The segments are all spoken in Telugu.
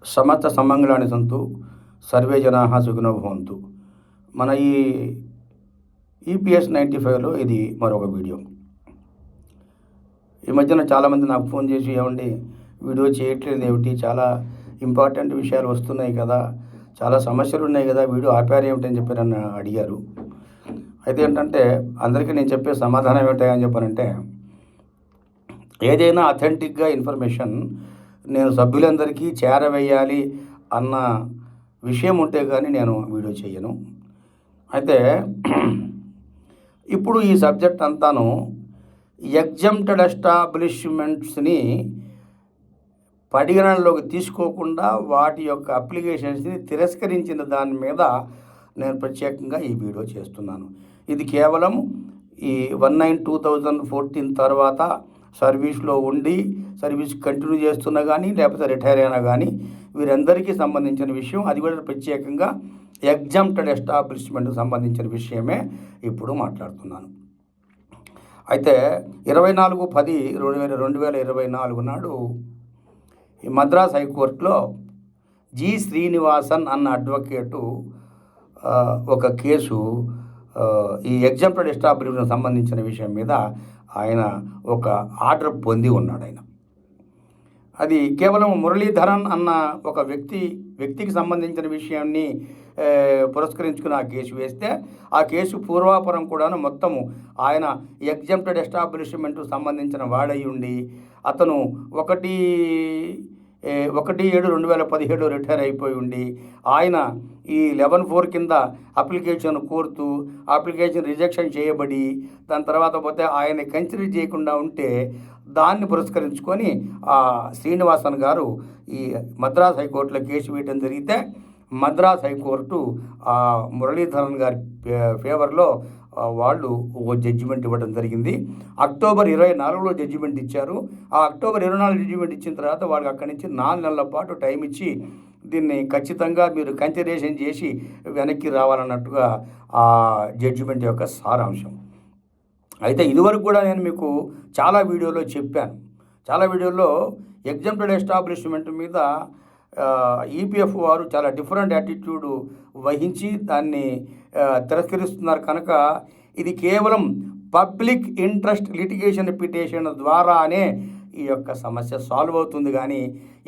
సమస్త సమ్మంగళాన్ని సంతు సర్వే జనాః సుఖినో భవంతు. మన ఈ ఈపీఎస్ 95లో ఇది మరొక వీడియో. ఈ మధ్యన చాలామంది నాకు ఫోన్ చేసి, ఏమండి వీడియో చేయట్లేదు ఏమిటి, చాలా ఇంపార్టెంట్ విషయాలు వస్తున్నాయి కదా, చాలా సమస్యలు ఉన్నాయి కదా, వీడియో ఆపారు ఏమిటని చెప్పి నన్ను అడిగారు. అయితే ఏంటంటే అందరికీ నేను చెప్పే సమాధానం ఏమిటని చెప్పానంటే, ఏదైనా అథెంటిక్గా ఇన్ఫర్మేషన్ నేను సభ్యులందరికీ చేరవేయాలి అన్న విషయం ఉంటే కానీ నేను వీడియో చేయను. అయితే ఇప్పుడు ఈ సబ్జెక్ట్ అంతాను ఎగ్జంప్టెడ్ ఎస్టాబ్లిష్మెంట్స్ని పరిగణనలోకి తీసుకోకుండా వాటి యొక్క అప్లికేషన్స్ని తిరస్కరించిన దాని మీద నేను ప్రత్యేకంగా ఈ వీడియో చేస్తున్నాను. ఇది కేవలం ఈ 19/9/2014 తర్వాత సర్వీస్లో ఉండి సర్వీస్ కంటిన్యూ చేస్తున్నా కానీ, లేకపోతే రిటైర్ అయినా కానీ వీరందరికీ సంబంధించిన విషయం. అది కూడా ప్రత్యేకంగా ఎగ్జంప్టెడ్ ఎస్టాబ్లిష్మెంట్కి సంబంధించిన విషయమే ఇప్పుడు మాట్లాడుతున్నాను. అయితే 24/10/2024 నాడు ఈ మద్రాస్ హైకోర్టులో జి శ్రీనివాసన్ అన్న అడ్వకేటు ఒక కేసు ఈ ఎగ్జంప్టెడ్ ఎస్టాబ్లిష్మెంట్కి సంబంధించిన విషయం మీద ఆయన ఒక ఆర్డర్ పొంది ఉన్నాడు. అది కేవలం మురళీధరన్ అన్న ఒక వ్యక్తికి సంబంధించిన విషయాన్ని పురస్కరించుకుని ఆ కేసు వేస్తే, ఆ కేసు పూర్వాపరం కూడాను మొత్తము ఆయన ఎగ్జంప్టెడ్ ఎస్టాబ్లిష్మెంట్కు సంబంధించిన వాడై ఉండి అతను 1/7/2017 రిటైర్ అయిపోయి ఉండి ఆయన ఈ 11(4) కింద అప్లికేషన్ కోరుతూ అప్లికేషన్ రిజెక్షన్ చేయబడి దాని తర్వాత పోతే ఆయన కన్సిడర్ చేయకుండా ఉంటే దాన్ని పురస్కరించుకొని శ్రీనివాసన్ గారు ఈ మద్రాస్ హైకోర్టులో కేసు వేయడం జరిగితే, మద్రాస్ హైకోర్టు మురళీధరన్ గారి ఫేవర్లో వాళ్ళు ఒక జడ్జిమెంట్ ఇవ్వడం జరిగింది. అక్టోబర్ 24లో జడ్జిమెంట్ ఇచ్చారు. ఆ అక్టోబర్ 24 జడ్జిమెంట్ ఇచ్చిన తర్వాత వాళ్ళకి అక్కడి నుంచి 4 నెలల పాటు టైం ఇచ్చి దీన్ని ఖచ్చితంగా మీరు కన్సిడరేషన్ చేసి వెనక్కి రావాలన్నట్టుగా ఆ జడ్జిమెంట్ యొక్క సారాంశం. అయితే ఇదివరకు కూడా నేను మీకు చాలా వీడియోలో చెప్పాను. చాలా వీడియోలో ఎగ్జంప్టెడ్ ఎస్టాబ్లిష్మెంట్ మీద ఈపీఎఫ్ వారు చాలా డిఫరెంట్ యాటిట్యూడ్ వహించి దాన్ని తిరస్కరిస్తున్నారు. కనుక ఇది కేవలం పబ్లిక్ ఇంట్రెస్ట్ లిటిగేషన్ పిటిషన్ ద్వారానే ఈ యొక్క సమస్య సాల్వ్ అవుతుంది. కానీ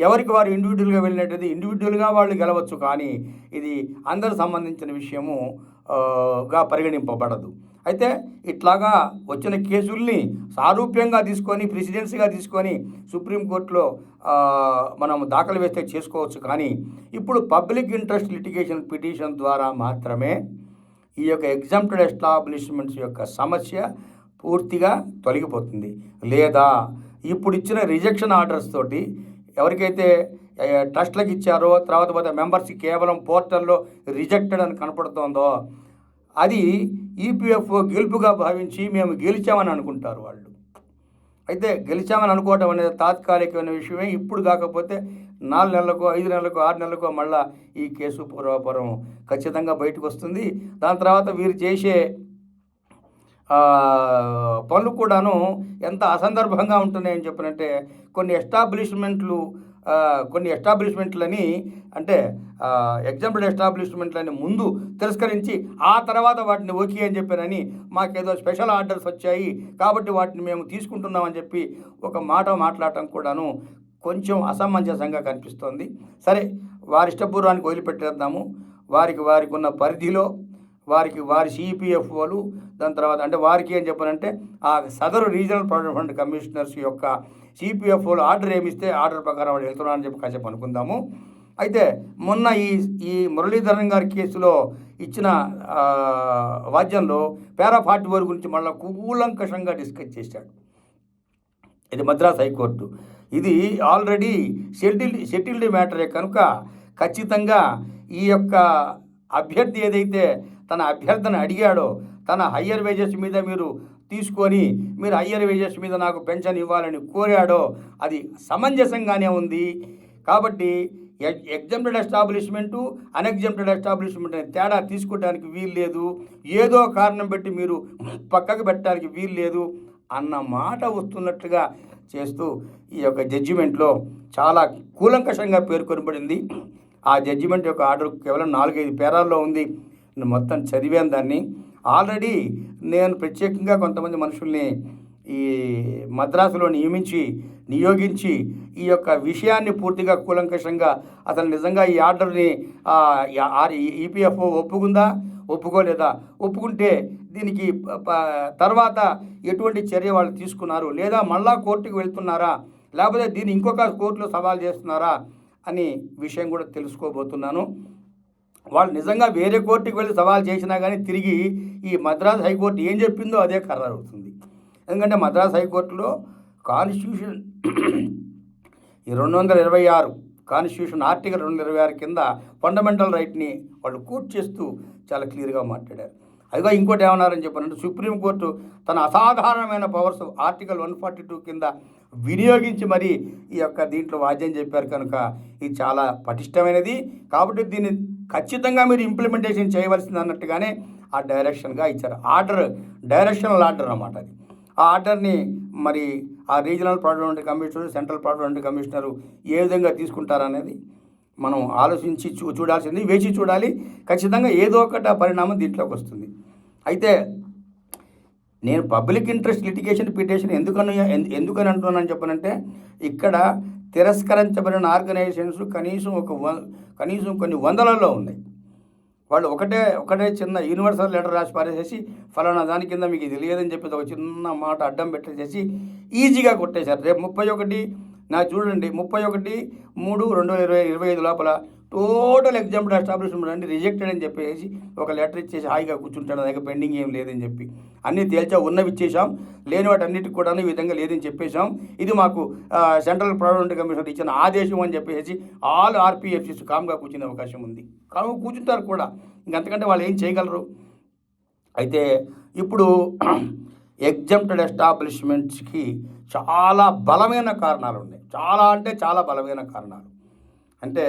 ఎవరికి వారు ఇండివిజువల్గా వెళ్ళినట్టు ఇండివిజువల్గా వాళ్ళు గెలవచ్చు, కానీ ఇది అందరికి సంబంధించిన విషయముగా పరిగణింపబడదు. అయితే ఇట్లాగా వచ్చిన కేసుల్ని సారూప్యంగా తీసుకొని ప్రెసిడెన్సీగా తీసుకొని సుప్రీంకోర్టులో మనం దాఖలు వేస్తే చేసుకోవచ్చు. కానీ ఇప్పుడు పబ్లిక్ ఇంట్రెస్ట్ లిటిగేషన్ పిటిషన్ ద్వారా మాత్రమే ఈ యొక్క ఎగ్జంప్టెడ్ ఎస్టాబ్లిష్మెంట్స్ యొక్క సమస్య పూర్తిగా తొలగిపోతుంది. లేదా ఇప్పుడు ఇచ్చిన రిజెక్షన్ ఆర్డర్స్ తోటి ఎవరికైతే ట్రస్ట్లకు ఇచ్చారో తర్వాత పోతే మెంబర్స్కి కేవలం పోర్టల్లో రిజెక్టెడ్ అని కనపడుతోందో అది ఈపీఎఫ్ గెలుపుగా భావించి మేము గెలిచామని అనుకుంటారు వాళ్ళు. అయితే గెలిచామని అనుకోవటం అనేది తాత్కాలికమైన విషయమే. ఇప్పుడు కాకపోతే 4 నెలలకో 5 నెలలకో 6 నెలలకో మళ్ళీ ఈ కేసు పూర్వాపరం ఖచ్చితంగా బయటకు వస్తుంది. దాని తర్వాత వీరు చేసే పనులు కూడాను ఎంత అసందర్భంగా ఉంటున్నాయని చెప్పినంటే, కొన్ని ఎస్టాబ్లిష్మెంట్లని అంటే ఎగ్జంప్టెడ్ ఎస్టాబ్లిష్మెంట్లని ముందు తిరస్కరించి ఆ తర్వాత వాటిని ఓకే అని చెప్పానని మాకేదో స్పెషల్ ఆర్డర్స్ వచ్చాయి కాబట్టి వాటిని మేము తీసుకుంటున్నామని చెప్పి ఒక మాట మాట్లాడటం కూడాను కొంచెం అసమంజసంగా కనిపిస్తోంది. సరే, వారి ఇష్టపూర్వానికి వదిలిపెట్టేద్దాము. వారికి ఉన్న పరిధిలో వారి సిపిఎఫ్ఓలు దాని తర్వాత అంటే వారికి ఏం చెప్పారంటే ఆ సదరు రీజనల్ ప్రొవిడెంట్ ఫండ్ కమిషనర్స్ యొక్క సిపిఎఫ్ఓలు ఆర్డర్ ఏమిస్తే ఆర్డర్ ప్రకారం వాడు వెళ్తున్నారని చెప్పి కాసేపు అనుకుందాము. అయితే మొన్న ఈ మురళీధరన్ గారి కేసులో ఇచ్చిన వాద్యంలో పారా 44 గురించి మళ్ళీ కూలంకషంగా డిస్కస్ చేశాడు. ఇది మద్రాస్ హైకోర్టు. ఇది ఆల్రెడీ సెటిల్డ్ మ్యాటరే కనుక ఖచ్చితంగా ఈ యొక్క అభ్యర్థి ఏదైతే తన అభ్యర్థన అడిగాడో, తన హయ్యర్ వేజెస్ మీద మీరు హయ్యర్ వేజెస్ మీద నాకు పెన్షన్ ఇవ్వాలని కోరాడో అది సమంజసంగానే ఉంది. కాబట్టి ఎగ్జంప్టెడ్ ఎస్టాబ్లిష్మెంటు అన్ఎగ్జంప్టెడ్ ఎస్టాబ్లిష్మెంట్ అనే తేడా తీసుకోవడానికి వీలు లేదు, ఏదో కారణం పెట్టి మీరు పక్కకు పెట్టడానికి వీలు లేదు అన్న మాట వస్తున్నట్టుగా చేస్తూ ఈ యొక్క జడ్జిమెంట్లో చాలా కూలంకషంగా పేర్కొనబడింది. ఆ జడ్జిమెంట్ యొక్క ఆర్డర్ కేవలం 4-5 పేరాల్లో ఉంది. నేను మొత్తం చదివాను దాన్ని. ఆల్రెడీ నేను ప్రత్యేకంగా కొంతమంది మనుషుల్ని ఈ మద్రాసులో నియోగించి ఈ యొక్క విషయాన్ని పూర్తిగా కూలంకషంగా అసలు నిజంగా ఈ ఆర్డర్ని ఈపీఎఫ్ఓ ఒప్పుకుందా, ఒప్పుకోలేదా, ఒప్పుకుంటే దీనికి తర్వాత ఎటువంటి చర్య వాళ్ళు తీసుకున్నారు, లేదా మళ్ళా కోర్టుకు వెళ్తున్నారా, లేకపోతే దీన్ని ఇంకొక కోర్టులో సవాల్ చేస్తున్నారా అని విషయం కూడా తెలుసుకోబోతున్నాను. వాళ్ళు నిజంగా వేరే కోర్టుకు వెళ్ళి సవాల్ చేసినా కానీ తిరిగి ఈ మద్రాస్ హైకోర్టు ఏం చెప్పిందో అదే ఖరారు అవుతుంది. ఎందుకంటే మద్రాస్ హైకోర్టులో కాన్స్టిట్యూషన్ ఈ 226 కాన్స్టిట్యూషన్ ఆర్టికల్ 226 కింద ఫండమెంటల్ రైట్ని వాళ్ళు కోట్ చేస్తూ చాలా క్లియర్గా మాట్లాడారు. అదిగో ఇంకోటి ఏమన్నారని చెప్పారంటే, సుప్రీంకోర్టు తన అసాధారణమైన పవర్స్ ఆర్టికల్ 142 కింద వినియోగించి మరి ఈ యొక్క దీంట్లో వాద్యం చెప్పారు కనుక ఇది చాలా పటిష్టమైనది, కాబట్టి దీన్ని ఖచ్చితంగా మీరు ఇంప్లిమెంటేషన్ చేయవలసింది అన్నట్టుగానే ఆ డైరెక్షన్గా ఇచ్చారు. డైరెక్షనల్ ఆర్డర్ అన్నమాట అది. ఆ ఆర్డర్ని మరి ఆ regional product commissioner, central product commissioner ఏ విధంగా తీసుకుంటారనేది మనం ఆలోచించి చూడాల్సింది, వేచి చూడాలి. ఖచ్చితంగా ఏదో ఒకటి పరిణామం దీంట్లోకి వస్తుంది. అయితే నేను పబ్లిక్ ఇంట్రెస్ట్ లిటిగేషన్ పిటిషన్ ఎందుకని అంటున్నానని చెప్పనంటే, ఇక్కడ తిరస్కరించబడిన ఆర్గనైజేషన్స్ కనీసం కొన్ని వందలలో ఉన్నాయి. వాళ్ళు ఒకటే చిన్న యూనివర్సల్ లెటర్ రాసి పారేసేసి ఫలానా దాని కింద మీకు తెలియదని చెప్పేసి ఒక చిన్న మాట అడ్డం పెట్టేసేసి ఈజీగా కొట్టేశారు. రేపు 31 నాకు చూడండి 31/3/2025 లోపల టోటల్ ఎగ్జాంపుల్ ఎస్టాబ్లిష్మెంట్ అండి రిజెక్టెడ్ అని చెప్పేసి ఒక లెటర్ ఇచ్చేసి హాయిగా కూర్చుంటాడు. దగ్గర పెండింగ్ ఏం లేదని చెప్పి అన్నీ తేల్చా, ఉన్నవి ఇచ్చేసాం, లేని వాటి అన్నిటికి కూడా ఈ విధంగా లేదని చెప్పేసాం. ఇది మాకు సెంట్రల్ ప్రాడక్ట్ కమిషనర్ ఇచ్చిన ఆదేశం అని చెప్పేసి ఆల్ ఆర్పిఎఫ్సిస్ కామ్గా కూర్చునే అవకాశం ఉంది. కామ్గా కూర్చుంటారు కూడా, ఇంకంతకంటే వాళ్ళు ఏం చేయగలరు. అయితే ఇప్పుడు ఎగ్జంప్టెడ్ ఎస్టాబ్లిష్మెంట్స్కి చాలా బలమైన కారణాలు ఉన్నాయి. చాలా బలమైన కారణాలు. అంటే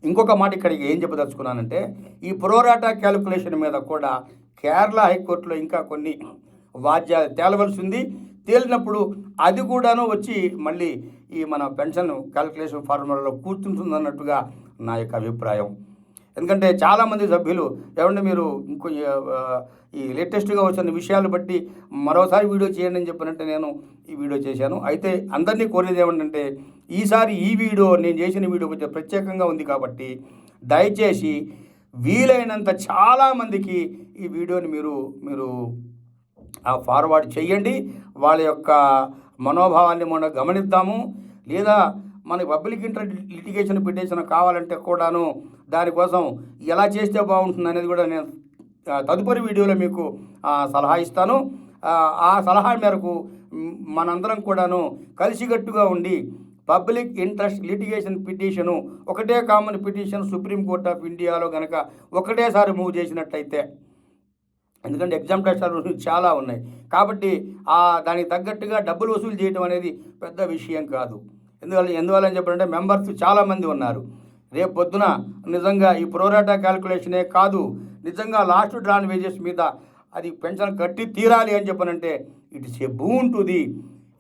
ఇంకొక మాట ఇక్కడికి ఏం చెప్పదలుచుకున్నానంటే, ఈ ప్రోరాటా క్యాలిక్యులేషన్ మీద కూడా కేరళ హైకోర్టులో ఇంకా కొన్ని వాద్యాలు తేలవలసి ఉంది. తేలినప్పుడు అది కూడాను వచ్చి మళ్ళీ ఈ మన పెన్షన్ క్యాలిక్యులేషన్ ఫార్ములాలో కూర్చుంటుందన్నట్టుగా నా యొక్క అభిప్రాయం. ఎందుకంటే చాలామంది సభ్యులు ఏమంటే మీరు ఇంకో ఈ లేటెస్ట్గా వచ్చిన విషయాలు బట్టి మరోసారి వీడియో చేయండి అని చెప్పినట్టే నేను ఈ వీడియో చేశాను. అయితే అందరినీ కోరేది ఏమంటే, ఈసారి ఈ వీడియో నేను చేసిన వీడియో కొంచెం ప్రత్యేకంగా ఉంది కాబట్టి దయచేసి వీలైనంత చాలామందికి ఈ వీడియోని మీరు ఫార్వర్డ్ చేయండి. వాళ్ళ యొక్క మనోభావాన్ని మనం గమనిద్దాము. లేదా మనకి పబ్లిక్ ఇంట్రెస్ట్ లిటిగేషన్ పిటిషన్ కావాలంటే కూడాను దానికోసం ఎలా చేస్తే బాగుంటుంది అనేది కూడా నేను తదుపరి వీడియోలో మీకు సలహా ఇస్తాను. ఆ సలహా మేరకు మనందరం కూడాను కలిసికట్టుగా ఉండి పబ్లిక్ ఇంట్రెస్ట్ లిటిగేషన్ పిటిషను ఒకటే కామన్ పిటిషన్ సుప్రీంకోర్ట్ ఆఫ్ ఇండియాలో కనుక ఒకటేసారి మూవ్ చేసినట్టయితే, ఎందుకంటే ఎగ్జామ్ టెస్టులు చాలా ఉన్నాయి కాబట్టి దానికి తగ్గట్టుగా డబ్బులు వసూలు చేయడం అనేది పెద్ద విషయం కాదు. ఎందువల్ల అని చెప్పాలంటే మెంబర్స్ చాలామంది ఉన్నారు. రేపు పొద్దున నిజంగా ఈ ప్రోరాటా క్యాలిక్యులేషనే కాదు, నిజంగా లాస్ట్ డ్రాన్ వేజెస్ మీద అది పెన్షన్ కట్టి తీరాలి అని చెప్పనంటే it is a boon to the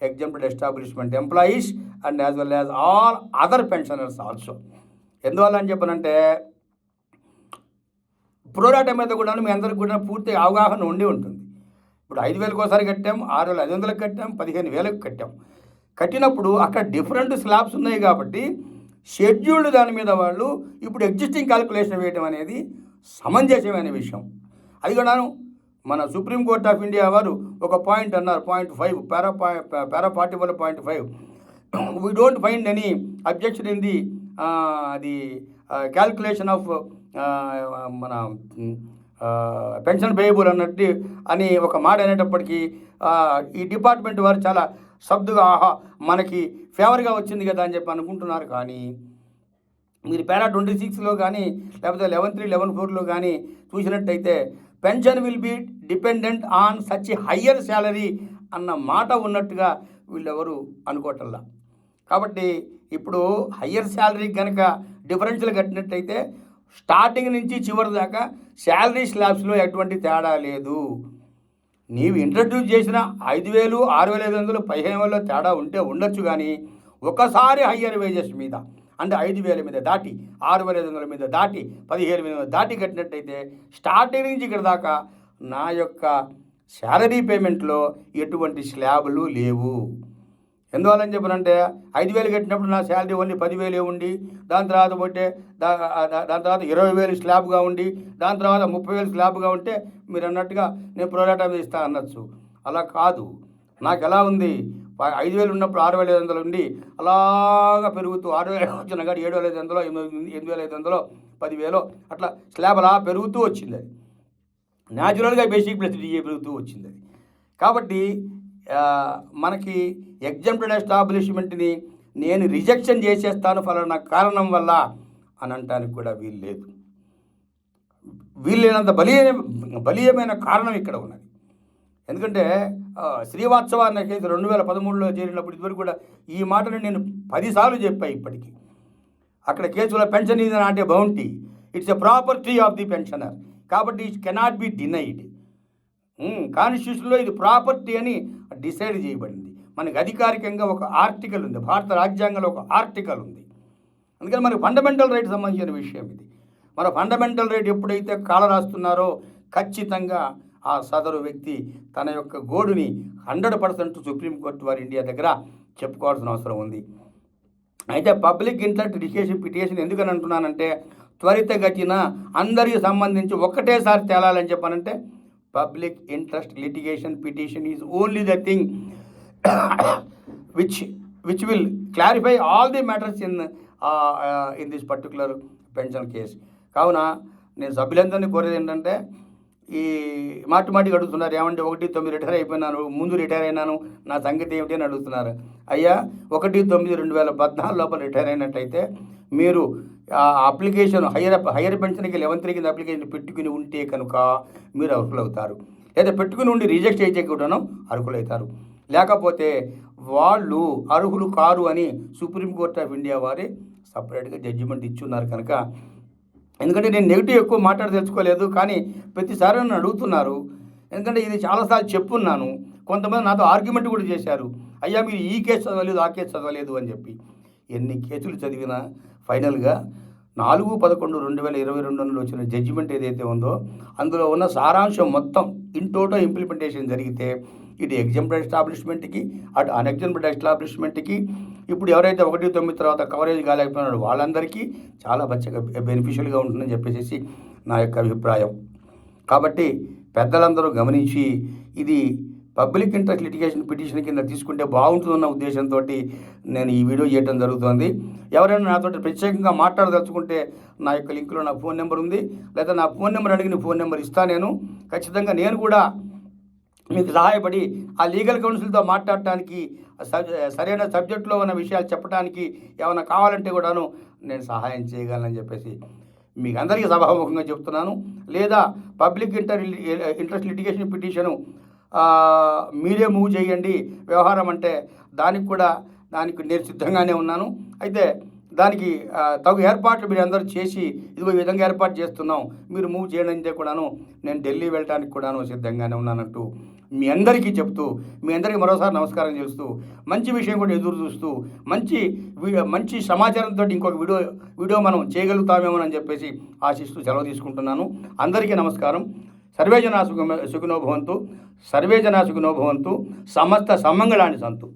exempted establishment employees and as well as all other pensioners also. ఎందువల్ల అని చెప్పనంటే ప్రోరాటా మీద కూడా మీ అందరికి కూడా పూర్తి అవగాహన ఉండి ఉంటుంది. ఇప్పుడు 5,000 ఒకసారి కట్టాం, 6,500 కట్టాం, 15,000 కట్టాం. కట్టినప్పుడు అక్కడ డిఫరెంట్ స్లాబ్స్ ఉన్నాయి కాబట్టి షెడ్యూల్డ్ దాని మీద వాళ్ళు ఇప్పుడు ఎగ్జిస్టింగ్ క్యాలిక్యులేషన్ వేయడం అనేది సమంజసమైన విషయం. అది కూడా మన సుప్రీంకోర్ట్ ఆఫ్ ఇండియా వారు ఒక పాయింట్ అన్నారు, 0.5 పారా 41.5 we don't find any objection in the అది క్యాలిక్యులేషన్ ఆఫ్ మన పెన్షన్ పేయబుల్ అన్నట్టు అని ఒక మాట అనేటప్పటికీ ఈ డిపార్ట్మెంట్ వారు చాలా సబ్దుగా మనకి ఫేవర్గా వచ్చింది కదా అని చెప్పి అనుకుంటున్నారు. కానీ మీరు పారా 26లో కానీ లేకపోతే 11.3, 11.4లో కానీ చూసినట్టయితే pension will be dependent on such higher salary అన్న మాట ఉన్నట్టుగా వీళ్ళెవరు అనుకోవటంలా. కాబట్టి ఇప్పుడు హయ్యర్ శాలరీ కనుక డిఫరెన్షియల్ కట్టినట్టయితే స్టార్టింగ్ నుంచి చివరి దాకా శాలరీ స్లాబ్స్లో ఎటువంటి తేడా లేదు. నీవు ఇంట్రడ్యూస్ చేసిన 5,000, 6,500, 15,000 తేడా ఉంటే ఉండొచ్చు, కానీ ఒకసారి హయ్యర్ వేజెస్ మీద అంటే 5,000 మీద దాటి, 6,500 మీద దాటి, 17,000 మీద దాటి కట్టినట్టయితే స్టార్టింగ్ నుంచి ఇక్కడ దాకా నా యొక్క శాలరీ పేమెంట్లో ఎటువంటి స్లాబులు లేవు. ఎందువల్లని చెప్పనంటే 5,000 కట్టినప్పుడు నా శాలరీ ఓన్లీ 10,000 ఉండి, దాని తర్వాత పోతే దాని తర్వాత 20,000 స్లాబ్గా ఉండి, దాని తర్వాత 30,000 స్లాబ్గా ఉంటే మీరు అన్నట్టుగా నేను ప్రోరాటా మీద ఇస్తా అనొచ్చు. అలా కాదు. నాకు ఎలా ఉంది, 5,000 ఉన్నప్పుడు 6,500 ఉండి అలాగా పెరుగుతూ 6,000 వచ్చిన కాదు 7,500, 8,500, 10,000 అట్లా స్లాబ్ అలా పెరుగుతూ వచ్చింది. అది న్యాచురల్గా బేసిక్ ప్లస్ డిఏ పెరుగుతూ వచ్చింది. అది కాబట్టి మనకి ఎగ్జామ్టెడ్ ఎస్టాబ్లిష్మెంట్ని నేను రిజెక్షన్ చేసేస్తాను ఫలానా కారణం వల్ల అని అనటానికి కూడా వీలు లేదు. వీళ్ళేనంత బలీయమైన కారణం ఇక్కడ ఉన్నది. ఎందుకంటే శ్రీవాత్సవ అనే కేసు 2013లో చేరినప్పుడు ఇదివరకు కూడా ఈ మాటను నేను 10 సార్లు చెప్పాను. ఇప్పటికీ అక్కడ కేసులో pension is not a bounty, it's a property of the pensioner, కాబట్టి ఇట్ కెనాట్ బి డినైడ్. కాన్స్టిట్యూషన్లో ఇది ప్రాపర్టీ అని డిసైడ్ చేయబడింది. మనకి అధికారికంగా ఒక ఆర్టికల్ ఉంది, భారత రాజ్యాంగంలో ఒక ఆర్టికల్ ఉంది. అందుకని మనకి ఫండమెంటల్ రైట్ సంబంధించిన విషయం ఇది. మన ఫండమెంటల్ రైట్ ఎప్పుడైతే కాల రాస్తున్నారో ఖచ్చితంగా ఆ సదరు వ్యక్తి తన యొక్క గోడుని 100% సుప్రీంకోర్టు వారి ఇండియా దగ్గర చెప్పుకోవాల్సిన అవసరం ఉంది. అయితే పబ్లిక్ ఇంట్రెస్ట్ పిటిషన్ ఎందుకని అంటున్నానంటే, త్వరితగతిన అందరికి సంబంధించి ఒక్కటేసారి తేలాలని చెప్పానంటే public interest litigation petition is only the thing which will clarify all the matters in this particular pension case. కావున నేను సభ్యులందరినీ కోరేది ఏంటంటే, ఈ మాటిమాటికి అడుగుతున్నారు, ఏమంటే 1/9 రిటైర్ అయిపోయినాను, ముందు రిటైర్ అయినాను, నా సంగతి ఏమిటి అని అడుగుతున్నారు. అయ్యా 1/9/2014 లోపల రిటైర్ అయినట్టయితే మీరు అప్లికేషన్ హయ్యర్ పెన్షన్కి 11th కింద అప్లికేషన్ పెట్టుకుని ఉంటే కనుక మీరు అర్హులవుతారు. లేదా పెట్టుకుని ఉండి రిజెక్ట్ అయితే కూడాను అర్హులవుతారు. లేకపోతే వాళ్ళు అర్హులు కారు అని సుప్రీంకోర్టు ఆఫ్ ఇండియా వారి సపరేట్గా జడ్జిమెంట్ ఇచ్చున్నారు. కనుక ఎందుకంటే నేను నెగిటివ్ ఎక్కువ తెలుసుకోలేదు, కానీ ప్రతిసారి నన్ను అడుగుతున్నారు. ఎందుకంటే ఇది చాలాసార్లు చెప్పున్నాను. కొంతమంది నాతో ఆర్గ్యుమెంట్ కూడా చేశారు, అయ్యా మీరు ఈ కేసు చదవలేదు, ఆ కేసు చదవలేదు అని చెప్పి. ఎన్ని కేసులు చదివినా ఫైనల్గా 4/11/2022 వచ్చిన జడ్జిమెంట్ ఏదైతే ఉందో అందులో ఉన్న సారాంశం మొత్తం ఇన్ టోటల్ ఇంప్లిమెంటేషన్ జరిగితే ఇటు ఎగ్జామ్టెడ్ ఎస్టాబ్లిష్మెంట్కి, అటు అన్ఎగ్జామ్టెడ్ ఎస్టాబ్లిష్మెంట్కి, ఇప్పుడు ఎవరైతే 1/9 తర్వాత కవరేజ్ కాలేకపోయినారో వాళ్ళందరికీ చాలా బెనిఫిషియల్గా ఉంటుందని చెప్పేసి నా యొక్క అభిప్రాయం. కాబట్టి పెద్దలందరూ గమనించి ఇది పబ్లిక్ ఇంట్రెస్ట్ లిటిగేషన్ పిటిషన్ కింద తీసుకుంటే బాగుంటుందన్న ఉద్దేశంతో నేను ఈ వీడియో చేయడం జరుగుతుంది. ఎవరైనా నాతో ప్రత్యేకంగా మాట్లాడదలుచుకుంటే నా యొక్క లింక్లో నా ఫోన్ నెంబర్ ఉంది, లేదా నా ఫోన్ నెంబర్ అడిగిన ఫోన్ నెంబర్ ఇస్తాను. నేను ఖచ్చితంగా నేను కూడా మీకు సహాయపడి ఆ లీగల్ కౌన్సిల్తో మాట్లాడటానికి, సరైన సబ్జెక్టులో ఉన్న విషయాలు చెప్పడానికి ఏమైనా కావాలంటే కూడాను నేను సహాయం చేయగలనని చెప్పేసి మీకు అందరికీ సభాముఖంగా చెప్తున్నాను. లేదా పబ్లిక్ ఇంట్రెస్ట్ లిటిగేషన్ పిటిషను మీరే మూవ్ చేయండి వ్యవహారం అంటే దానికి నేను సిద్ధంగానే ఉన్నాను. అయితే దానికి తగు ఏర్పాట్లు మీరు అందరూ చేసి ఇదిగో ఈ విధంగా ఏర్పాటు చేస్తున్నాం, మీరు మూవ్ చేయండి అంటే కూడాను నేను ఢిల్లీ వెళ్ళడానికి కూడాను సిద్ధంగానే ఉన్నానంటూ మీ అందరికీ చెప్తూ, మీ అందరికీ మరోసారి నమస్కారం చేస్తూ, మంచి విషయం కూడా ఎదురు చూస్తూ, మంచి సమాచారంతో ఇంకొక వీడియో మనం చేయగలుగుతామేమోనని చెప్పేసి ఆశిస్తూ సెలవు తీసుకుంటున్నాను. అందరికీ నమస్కారం. సర్వే జనా సుఖినో భవంతు, సమస్త సమ్మంగళాన్ని సంతు.